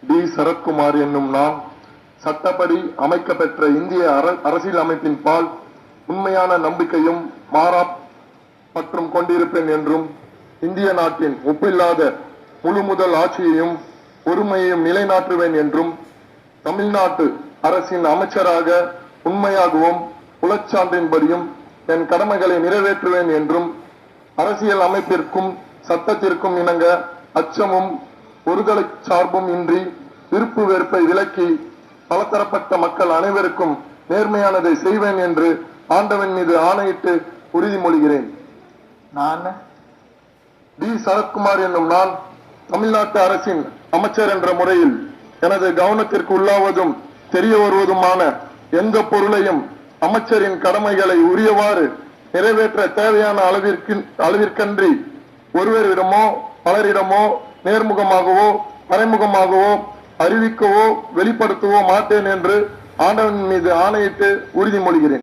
D. Sarathkumar என்னும் நான் சட்டப்படி அமைக்கப்பெற்ற இந்திய அரசியல் அமைப்பின் பால் உண்மையான நம்பிக்கையும் மாறா பற்றும் கொண்டிருப்பேன் என்றும் இந்திய நாட்டின் ஒப்பில்லாத முழு முதல் ஆட்சியையும் பொறுமையையும் நிலைநாட்டுவேன் என்றும் தமிழ்நாட்டு அரசின் அமைச்சராக உண்மையாகவும் புலச்சான்றின்படியும் என் கடமைகளை நிறைவேற்றுவேன் என்றும் அரசியல் அமைப்பிற்கும் சட்டத்திற்கும் இணங்க அச்சமும் ஒருதலை சார்பும் இன்றி விருப்பு வெறுப்பை விலக்கி பலதரப்பட்ட மக்கள் அனைவருக்கும் நேர்மையானதை செய்வேன் என்று ஆண்டவன் மீது ஆணையிட்டு உறுதிமொழிகிறேன். நான் டி. சரத்குமார் என்னும் நான் தமிழ்நாட்டு அரசின் அமைச்சர் என்ற முறையில் எனது கவனத்திற்கு உள்ளாவதும் தெரிய வருவதுமான எந்த பொருளையும் அமைச்சரின் கடமைகளை உரியவாறு நிறைவேற்ற தேவையான அளவிற்கன்றி ஒருவரிடமோ பலரிடமோ நேர்முகமாகவோ மறைமுகமாகவோ அறிவிக்கவோ வெளிப்படுத்தவோ மாட்டேன் என்று ஆண்டவன் மீது ஆணையிட்டு உறுதிமொழிகிறேன்.